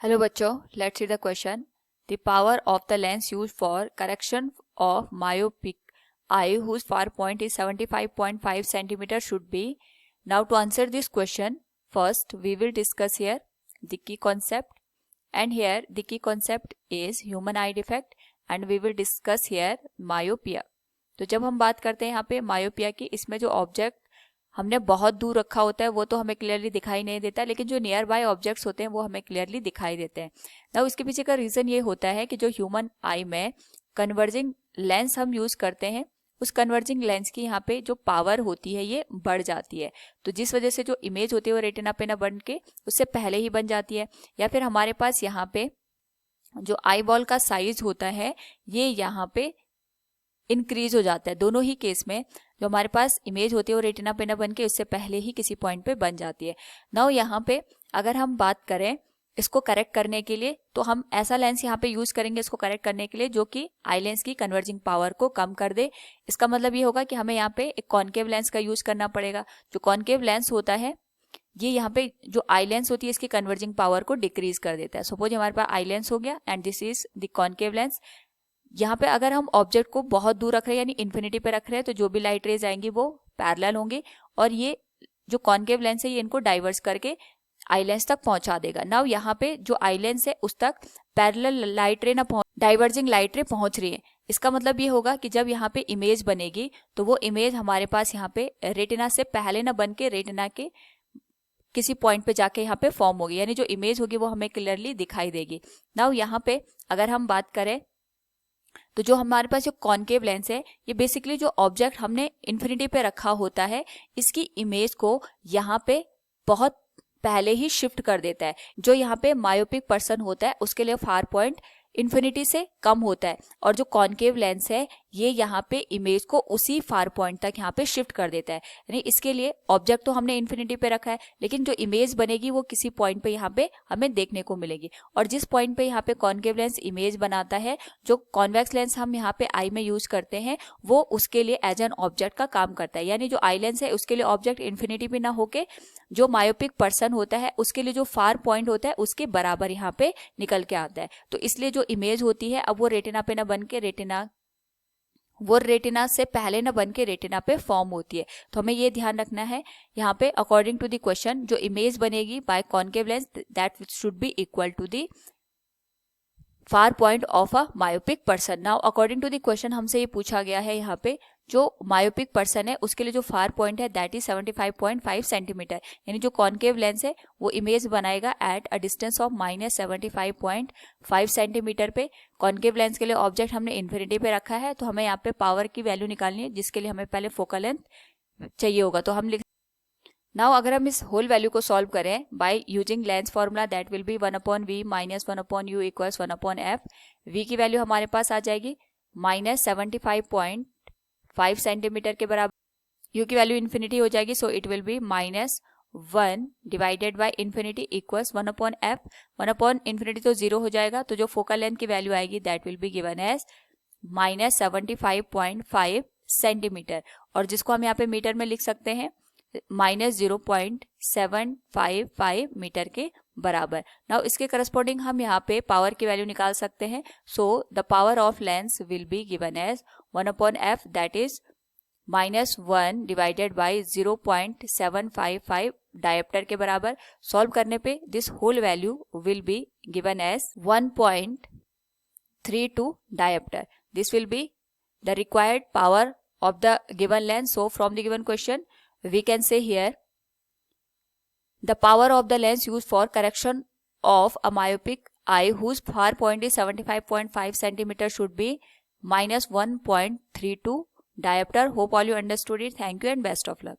Hello बच्चों, let's see the question. The power of the lens used for correction of myopic eye whose far point is 75.5 centimeter should be. Now to answer this question, first we will discuss here the key concept, and here the key concept is human eye defect and we will discuss here myopia. तो जब हम बात करते हैं यहाँ पे myopia की, इसमें जो ऑब्जेक्ट हमने बहुत दूर रखा होता है वो तो हमें क्लियरली दिखाई नहीं देता, लेकिन जो नियर बाय ऑब्जेक्ट्स होते हैं वो हमें क्लियरली दिखाई देते हैं. ना इसके पीछे का रीजन ये होता है कि जो ह्यूमन आई में कन्वर्जिंग लेंस हम यूज करते हैं, उस कन्वर्जिंग लेंस की यहाँ पे जो पावर होती है ये बढ़ जाती है. तो जिस वजह से जो इमेज होती है वो रेटिना पे ना बन के उससे पहले ही बन जाती है, या फिर हमारे पास यहाँ पे जो आई बॉल का साइज होता है ये यहाँ पे इंक्रीज हो जाता है. दोनों ही केस में जो हमारे पास इमेज होती है वो रेटिना पे ना बन के उससे पहले ही किसी पॉइंट पे बन जाती है. नाउ यहाँ पे अगर हम बात करें इसको करेक्ट करने के लिए, तो हम ऐसा लेंस यहाँ पे यूज करेंगे इसको करेक्ट करने के लिए जो कि आई लेंस की कन्वर्जिंग पावर को कम कर दे. इसका मतलब ये होगा कि हमें यहाँ पे एक कॉनकेव लेंस का यूज करना पड़ेगा. जो कॉनकेव लेंस होता है ये यहाँ पे जो आई लेंस होती है इसकी कन्वर्जिंग पावर को डिक्रीज कर देता है. सपोज हमारे पास आई लेंस हो गया and this is the concave lens. यहाँ पे अगर हम ऑब्जेक्ट को बहुत दूर रख रहे हैं यानी इन्फिनिटी पे रख रहे हैं तो जो भी लाइट रेज आएंगी वो पैरेलल होंगी और ये जो कॉनकेव लेंस है ये इनको डाइवर्स करके आई लेंस तक पहुंचा देगा. नाउ यहाँ पे जो आई लेंस है उस तक पैरेलल लाइट रे ना पहुंच, डाइवर्जिंग लाइट रे पहुंच रही है. इसका मतलब ये होगा कि जब यहाँ पे इमेज बनेगी तो वो इमेज हमारे पास यहाँ पे रेटिना से पहले ना बन के रेटिना के किसी पॉइंट पे जाके यहाँ पे फॉर्म होगी, यानी जो इमेज होगी वो हमें क्लियरली दिखाई देगी. नाउ यहाँ पे अगर हम बात करें तो जो हमारे पास जो कॉनकेव लेंस है ये बेसिकली जो ऑब्जेक्ट हमने इन्फिनिटी पे रखा होता है इसकी इमेज को यहाँ पे बहुत पहले ही शिफ्ट कर देता है. जो यहाँ पे मायोपिक पर्सन होता है उसके लिए फार पॉइंट इन्फिनिटी से कम होता है और जो कॉनकेव लेंस है ये यहाँ पे इमेज को उसी फार पॉइंट तक यहाँ पे शिफ्ट कर देता है. यानी इसके लिए ऑब्जेक्ट तो हमने इन्फिनिटी पे रखा है लेकिन जो इमेज बनेगी वो किसी पॉइंट पे यहाँ पे हमें देखने को मिलेगी. और जिस पॉइंट पे यहाँ पे कॉनकेव लेंस इमेज बनाता है, जो कॉन्वेक्स लेंस हम यहाँ पे आई में यूज करते हैं वो उसके लिए एज एन ऑब्जेक्ट का काम करता है. यानी जो आई लेंस है उसके लिए ऑब्जेक्ट इन्फिनिटी पे ना होके जो मायोपिक पर्सन होता है उसके लिए जो फार पॉइंट होता है उसके बराबर यहाँ पे निकल के आता है. तो इसलिए जो इमेज होती है अब वो रेटिना पे ना बन के रेटिना से पहले ना बन के रेटिना पे फॉर्म होती है. तो हमें ये ध्यान रखना है यहाँ पे अकॉर्डिंग टू द क्वेश्चन जो इमेज बनेगी by concave lens that should be equal to the far point of a myopic person. Now according to the question हमसे ये पूछा गया है यहाँ पे जो मायोपिक पर्सन है उसके लिए जो फार पॉइंट है दैट इज 75.5 सेंटीमीटर. यानी जो कॉनकेव लेंस है वो इमेज बनाएगा at a distance of -75.5 centimetre पे. कॉनकेव लेंस के लिए ऑब्जेक्ट हमने इन्फिनिटी पे रखा है तो हमें यहाँ पे पावर की वैल्यू निकालनी है जिसके लिए हमें पहले फोकल लेंथ चाहिए होगा. तो हम नाउ अगर हम इस होल वैल्यू को सॉल्व करें by using lens formula that will B 1/v minus 1/u equals 1/f. v की वैल्यू हमारे पास आ जाएगी -75.5 सेंटीमीटर के बराबर. u की वैल्यू इन्फिनिटी हो जाएगी so it will be -1 divided by infinity equals 1/f. 1/इन्फिनिटी तो 0 हो जाएगा तो जो फोकल लेंथ की वैल्यू आएगी that will be given as -75.5 centimetre और जिसको हम यहाँ पे मीटर में लिख सकते हैं -0.755 मीटर के बराबर. नाउ इसके करस्पॉन्डिंग हम यहाँ पे पावर की वैल्यू निकाल सकते हैं. So the power of lens will be given as 1/f that is -1 divided by 0.755 dioptre के बराबर. सॉल्व करने पे this whole value will be given as 1.32 dioptre. This will be the required power of the given lens. So from the given question we can say here the power of the lens used for correction of a myopic eye whose far point is 75.5 centimeter should be -1.32 diopter. Hope all you understood it. Thank you and best of luck.